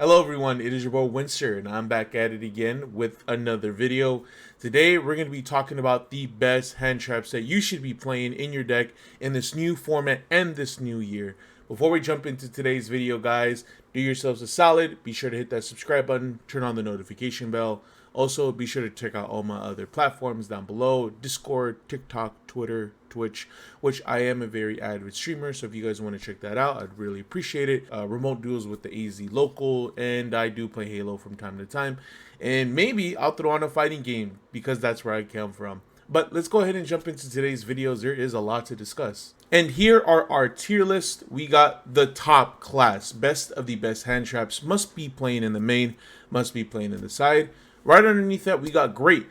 Hello everyone, it is your boy Winster and I'm back at it again with another video. Today we're going to be talking about the best hand traps that you should be playing in your deck in this new format and this new year. Before we jump into today's video, guys, do yourselves a solid. Be sure to hit that subscribe button, turn on the notification bell. Also, be sure to check out all my other platforms down below: Discord, TikTok, Twitter, Twitch, which I am a very avid streamer, so if you guys want to check that out, I'd really appreciate it. Remote duels with the AZ local, and I do play Halo from time to time. And maybe I'll throw on a fighting game, because that's where I come from. But let's go ahead and jump into today's videos. There is a lot to discuss. And here are our tier list. We got the top class, best of the best hand traps, must be playing in the main, must be playing in the side. Right underneath that, we got great,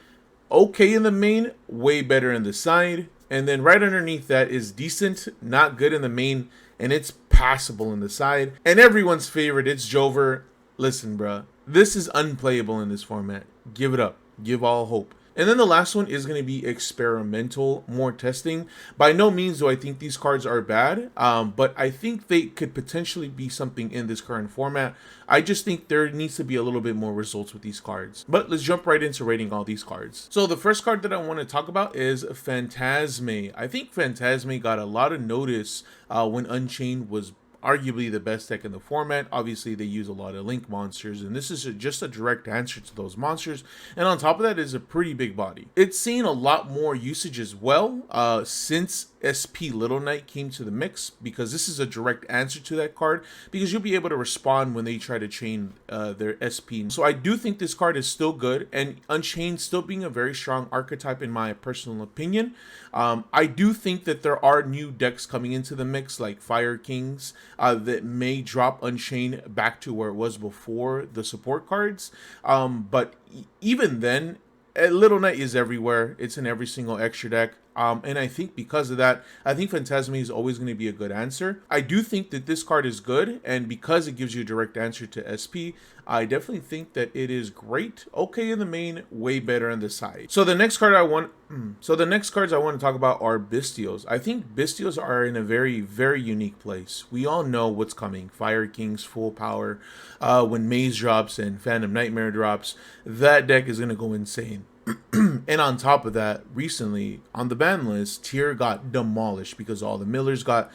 okay in the main, way better in the side. And then right underneath that is decent, not good in the main, and it's passable in the side. And everyone's favorite, it's Jover. Listen, bruh, this is unplayable in this format. Give it up. Give all hope. And then the last one is going to be experimental, more testing. By no means do I think these cards are bad, but I think they could potentially be something in this current format. I just think there needs to be a little bit more results with these cards. But let's jump right into rating all these cards. So the first card that I want to talk about is Fantasia. I think Fantasia got a lot of notice when Unchained was arguably the best deck in the format. Obviously, they use a lot of link monsters, and this is just a direct answer to those monsters. And on top of that is a pretty big body. It's seen a lot more usage as well since SP Little Knight came to the mix, because this is a direct answer to that card, because you'll be able to respond when they try to chain their SP. So I do think this card is still good, and Unchained still being a very strong archetype in my personal opinion. I do think that there are new decks coming into the mix, like Fire Kings, that may drop Unchained back to where it was before the support cards. But even then, Little Knight is everywhere. It's in every single extra deck. And I think because of that, I think Fantasia is always going to be a good answer. I do think that this card is good, and because it gives you a direct answer to SP, I definitely think that it is great. Okay in the main, way better on the side. So the next card the next cards I want to talk about are Bystios. I think Bystios are in a very, very unique place. We all know what's coming. Fire King's full power. When Maze drops and Phantom Nightmare drops, that deck is going to go insane. And on top of that, recently on the ban list, Tier got demolished because all the Millers got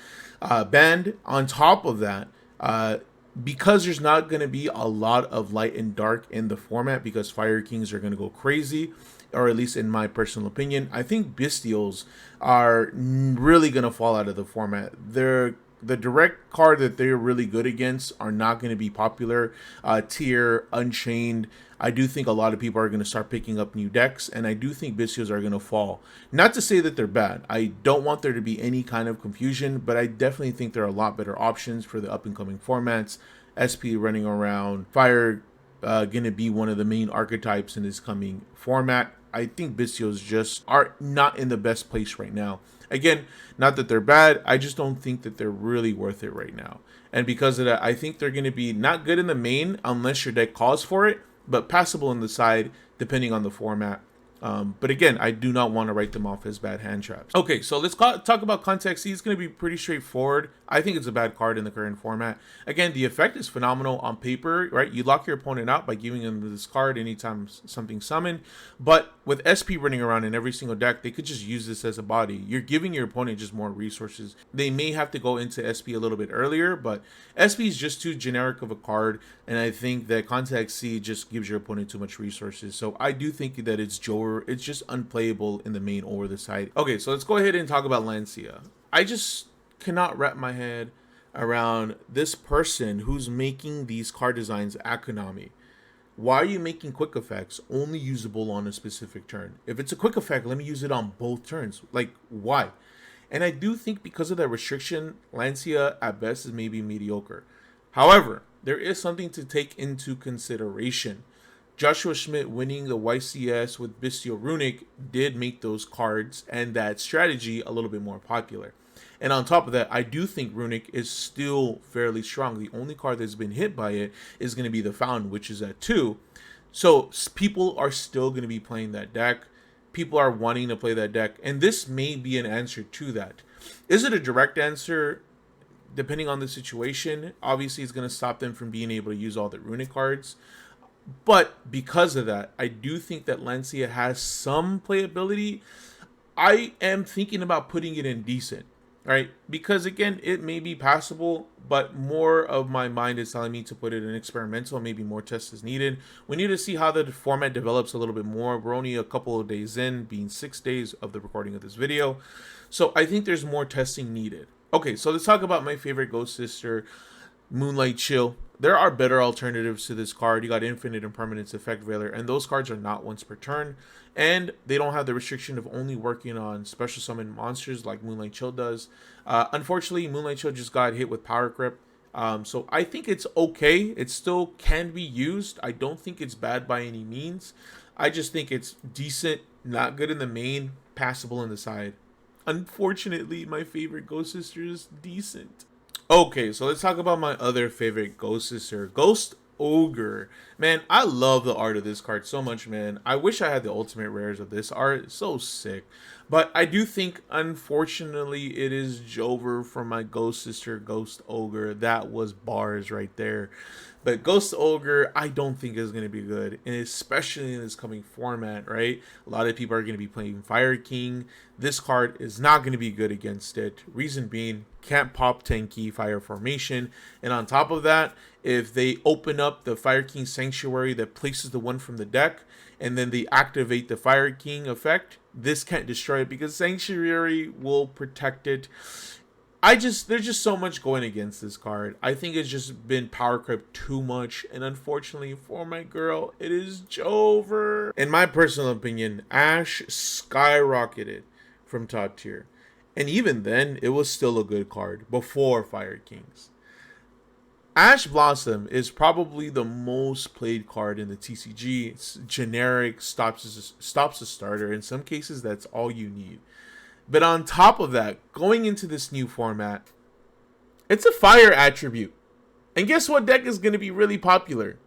banned. On top of that, because there's not going to be a lot of light and dark in the format, because Fire Kings are going to go crazy, or at least in my personal opinion, I think Bystios are really going to fall out of the format. The direct card that they're really good against are not going to be popular. Tier, Unchained, I do think a lot of people are going to start picking up new decks, and I do think Bystios are going to fall. Not to say that they're bad. I don't want there to be any kind of confusion, but I definitely think there are a lot better options for the up-and-coming formats. SP running around, Fire going to be one of the main archetypes in this coming format. I think Bystios just are not in the best place right now. Again, not that they're bad, I just don't think that they're really worth it right now. And because of that, I think they're going to be not good in the main unless your deck calls for it, but passable in the side depending on the format. But again, I do not want to write them off as bad hand traps. Okay, so let's talk about Contex. It's going to be pretty straightforward. I think it's a bad card in the current format. Again, the effect is phenomenal on paper, right? You lock your opponent out by giving them this card anytime something's summoned. But with SP running around in every single deck, they could just use this as a body. You're giving your opponent just more resources. They may have to go into SP a little bit earlier, but SP is just too generic of a card, and I think that Context C just gives your opponent too much resources. So I do think that it's Jover. It's just unplayable in the main or the side. Okay, so let's go ahead and talk about Lancia. I just cannot wrap my head around this person who's making these card designs Akonami. Why are you making quick effects only usable on a specific turn? If it's a quick effect, let me use it on both turns. Like, why? And I do think because of that restriction, Lancia at best is maybe mediocre. However, there is something to take into consideration. Joshua Schmidt winning the YCS with Bistio Runic did make those cards and that strategy a little bit more popular. And on top of that, I do think Runic is still fairly strong. The only card that's been hit by it is going to be the Fountain, which is at 2. So people are still going to be playing that deck. People are wanting to play that deck. And this may be an answer to that. Is it a direct answer? depending on the situation, obviously it's going to stop them from being able to use all the runic cards. But because of that, I do think that Lancia has some playability. I am thinking about putting it in decent, right? Because again, it may be passable, but more of my mind is telling me to put it in experimental. Maybe more tests is needed. We need to see how the format develops a little bit more. We're only a couple of days in, being 6 days of the recording of this video. So I think there's more testing needed. Okay, so let's talk about my favorite Ghost Sister, Moonlight Chill. There are better alternatives to this card. You got Infinite Impermanence, Effect Veiler, and those cards are not once per turn, and they don't have the restriction of only working on special summon monsters like Moonlight Chill does. Unfortunately, Moonlight Chill just got hit with Power Grip, so I think it's okay. It still can be used. I don't think it's bad by any means. I just think it's decent, not good in the main, passable in the side. Unfortunately, my favorite Ghost Sister is decent. Okay, so let's talk about my other favorite Ghost Sister, Ghost Ogre. Man, I love the art of this card so much, man. I wish I had the ultimate rares of this art. It's so sick. But I do think, unfortunately, it is Jover for my Ghost Sister, Ghost Ogre. That was bars right there. But Ghost Ogre, I don't think is going to be good, and especially in this coming format, right? A lot of people are going to be playing Fire King. This card is not going to be good against it. Reason being, can't pop 10-key Fire Formation. And on top of that, if they open up the Fire King Sanctuary that places the one from the deck, and then they activate the Fire King effect, this can't destroy it because Sanctuary will protect it. There's just so much going against this card. I think it's just been power creep too much, and unfortunately for my girl, it is Jover. In my personal opinion, Ash skyrocketed from top tier, and even then, it was still a good card before Fire Kings. Ash Blossom is probably the most played card in the TCG. It's generic, stops a starter. In some cases, that's all you need. But on top of that, going into this new format, it's a fire attribute. And guess what deck is going to be really popular?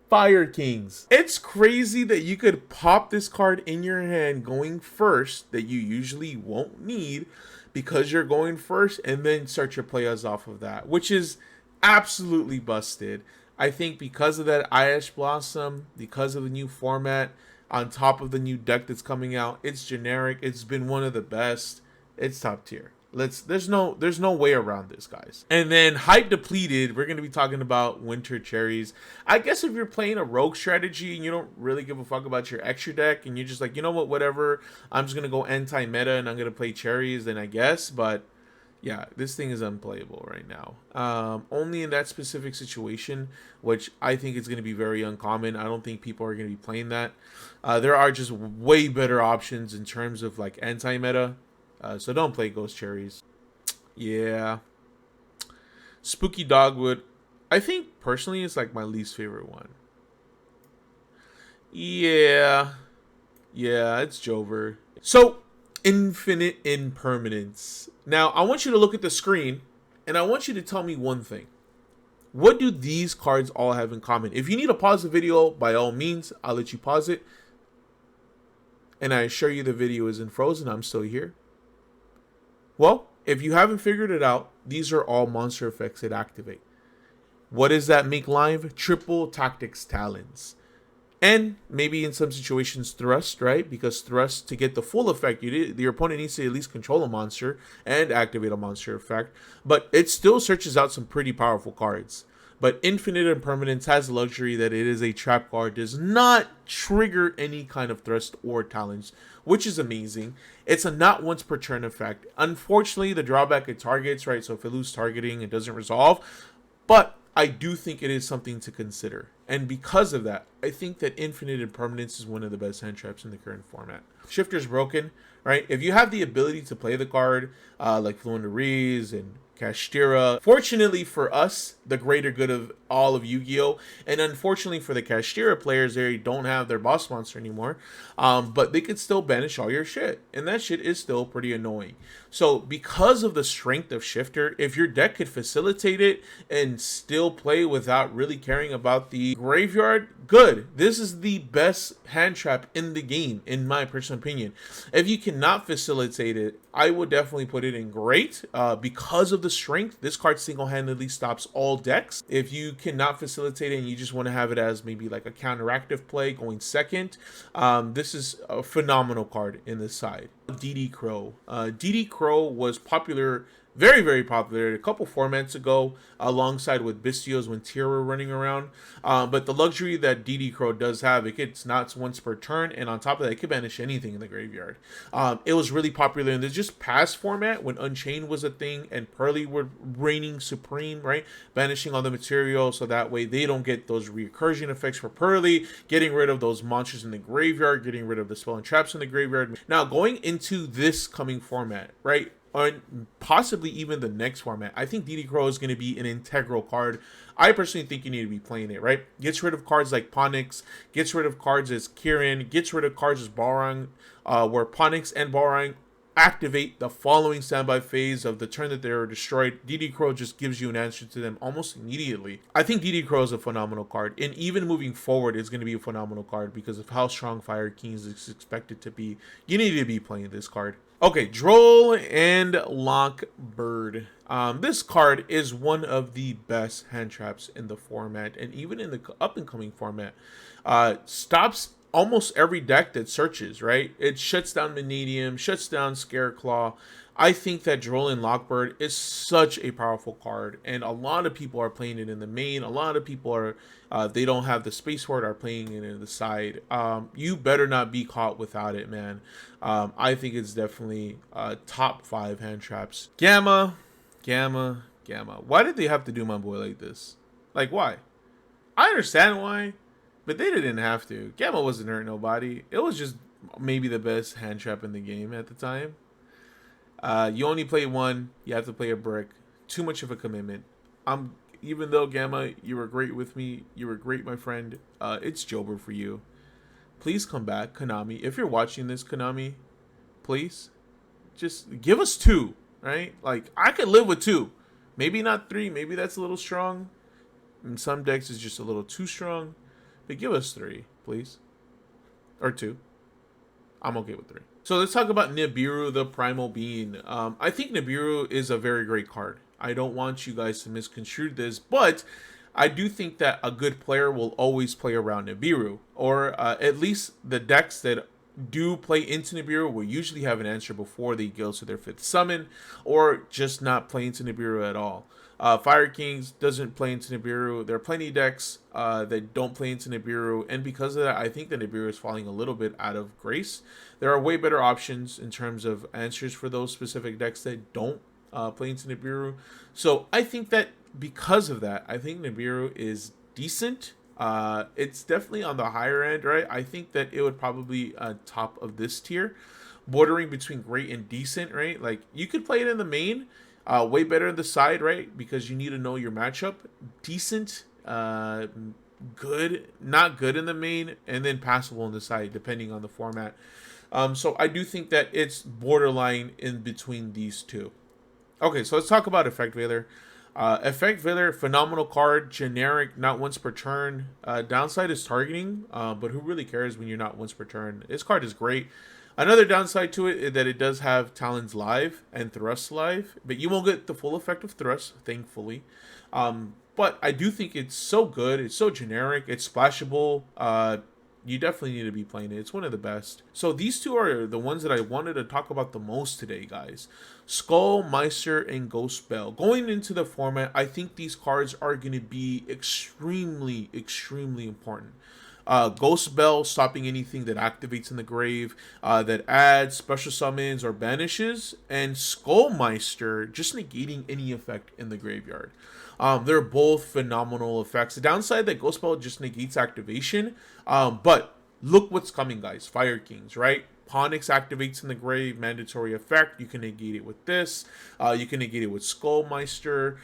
Fire Kings. It's crazy that you could pop this card in your hand going first that you usually won't need because you're going first, and then start your players off of that, which is absolutely busted. I think because of that Ash Blossom, because of the new format, on top of the new deck that's coming out, it's generic. It's been one of the best. It's top tier. There's no way around this, guys. And then hype depleted, we're going to be talking about Winter Cherries. I guess if you're playing a rogue strategy and you don't really give a fuck about your extra deck and you're just like, you know what, whatever, I'm just going to go anti-meta and I'm going to play Cherries, then I guess. But yeah, this thing is unplayable right now. Only in that specific situation, which I think is going to be very uncommon. I don't think people are going to be playing that. There are just way better options in terms of like anti-meta. So don't play Ghost Cherries. Yeah. Spooky Dogwood. I think personally it's like my least favorite one. Yeah. Yeah, it's Jover. So, Infinite Impermanence. Now, I want you to look at the screen, and I want you to tell me one thing. What do these cards all have in common? If you need to pause the video, by all means, I'll let you pause it. And I assure you the video isn't frozen. I'm still here. Well, if you haven't figured it out, these are all monster effects that activate. What does that make live? Triple Tactics Talons. And maybe in some situations thrust, right? Because thrust, to get the full effect, your opponent needs to at least control a monster and activate a monster effect. But it still searches out some pretty powerful cards. But Infinite Impermanence has the luxury that it is a trap card, does not trigger any kind of thrust or talents, which is amazing. It's a not once per turn effect. Unfortunately, the drawback it targets, right? So if it loses targeting, it doesn't resolve. But I do think it is something to consider. And because of that, I think that Infinite Impermanence is one of the best hand traps in the current format. Shifter's broken, right? If you have the ability to play the card, like Fluent Rees and Kashtira, fortunately for us, the greater good of all of Yu-Gi-Oh! And unfortunately for the Kashtira players, they don't have their boss monster anymore. But they could still banish all your shit, and that shit is still pretty annoying. So because of the strength of Shifter, if your deck could facilitate it and still play without really caring about the graveyard, good. This is the best hand trap in the game, in my personal opinion. If you cannot facilitate it, I would definitely put it in great. Because of the strength, this card single-handedly stops all decks. If you cannot facilitate it and you just want to have it as maybe like a counteractive play going second, this is a phenomenal card in this side. DD Crow. DD Crow was popular, very, very popular a couple formats ago, alongside with Bistios when Tier were running around. But the luxury that DD Crow does have, it's not once per turn, and on top of that, it can banish anything in the graveyard. It was really popular in the just past format when Unchained was a thing and Pearly were reigning supreme, right? Banishing all the material so that way they don't get those recursion effects for Pearly, getting rid of those monsters in the graveyard, getting rid of the spell and traps in the graveyard. Now, going into this coming format, right? Or possibly even the next format, I think DD Crow is going to be an integral card. I personally think you need to be playing it, right? Gets rid of cards like Ponix, gets rid of cards as Kirin, gets rid of cards as Balrang, where Ponix and Balrang activate the following standby phase of the turn that they are destroyed. DD Crow just gives you an answer to them almost immediately. I think DD Crow is a phenomenal card, and even moving forward, it's going to be a phenomenal card because of how strong Fire Kings is expected to be. You need to be playing this card. Okay, Droll and Lockbird. This card is one of the best hand traps in the format, and even in the up-and-coming format. Stops almost every deck that searches, right? It shuts down Vanadium, shuts down Scareclaw. I think that Droll and Lockbird is such a powerful card, and a lot of people are playing it in the main. A lot of people are, they don't have the space for it, are playing it in the side. You better not be caught without it, man. I think it's definitely top 5 hand traps. Gamma. Why did they have to do my boy like this? Like, why? I understand why, but they didn't have to. Gamma wasn't hurting nobody. It was just maybe the best hand trap in the game at the time. You only play one. You have to play a brick. Too much of a commitment. Even though Gamma, you were great with me. You were great, my friend. It's Jober for you. Please come back, Konami. If you're watching this, Konami, please just give us 2, right? Like, I could live with 2. Maybe not 3. Maybe that's a little strong. In some decks, it's just a little too strong. But give us 3, please. Or 2. I'm okay with 3. So let's talk about Nibiru, the Primal Being. I think Nibiru is a very great card. I don't want you guys to misconstrue this, but I do think that a good player will always play around Nibiru, or at least the decks that do play into Nibiru will usually have an answer before they go to their 5th summon, or just not play into Nibiru at all. Fire Kings doesn't play into Nibiru. There are plenty of decks that don't play into Nibiru, and because of that, I think that Nibiru is falling a little bit out of grace. There are way better options in terms of answers for those specific decks that don't play into Nibiru. So I think that because of that, I think Nibiru is decent. It's definitely on the higher end, right? I think that it would probably top of this tier, bordering between great and decent, right? Like, you could play it in the main. Way better in the side, right? Because you need to know your matchup. Decent, good, not good in the main, and then passable in the side, depending on the format. So I do think that it's borderline in between these two. Okay, so let's talk about Effect Veiler. Effect Veiler, phenomenal card, generic, not once per turn. Downside is targeting, but who really cares when you're not once per turn? This card is great. Another downside to it is that it does have Talons Live and Thrust Live, but you won't get the full effect of Thrust, thankfully. But I do think it's so good. It's so generic. It's splashable. You definitely need to be playing it. It's one of the best. So these two are the ones that I wanted to talk about the most today, guys. Skull, Meister, and Ghost Bell. Going into the format, I think these cards are going to be extremely, extremely important. Ghost Bell, stopping anything that activates in the grave, that adds special summons or banishes, and Skullmeister, just negating any effect in the graveyard. They're both phenomenal effects. The downside that Ghost Bell just negates activation, but look what's coming, guys. Fire Kings, right? Onyx activates in the grave, mandatory effect. You can negate it with this. You can negate it with Skullmeister.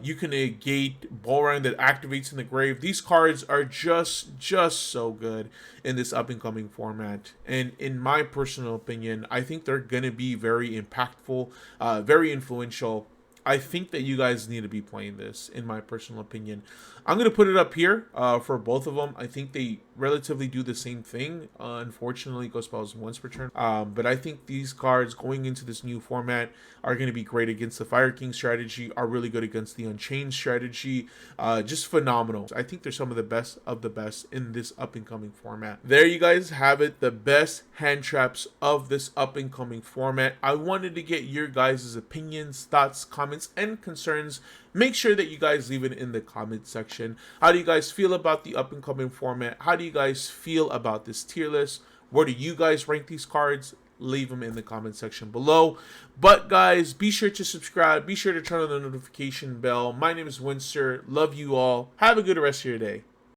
You can negate Boomerang that activates in the grave. These cards are just so good in this up and coming format. And in my personal opinion, I think they're gonna be very impactful, very influential. I think that you guys need to be playing this, in my personal opinion. I'm going to put it up here for both of them. I think they relatively do the same thing. Unfortunately, Ghost Spells once per turn. But I think these cards going into this new format are going to be great against the Fire King strategy, are really good against the Unchained strategy. Just phenomenal. I think they're some of the best in this up-and-coming format. There you guys have it, the best hand traps of this up-and-coming format. I wanted to get your guys' opinions, thoughts, comments, and concerns. Make sure that you guys leave it in the comment section. How do you guys feel about the up and coming format? How do you guys feel about this tier list? Where do you guys rank these cards? Leave them in the comment section below. But guys, be sure to subscribe. Be sure to turn on the notification bell. My name is Winsor. Love you all. Have a good rest of your day.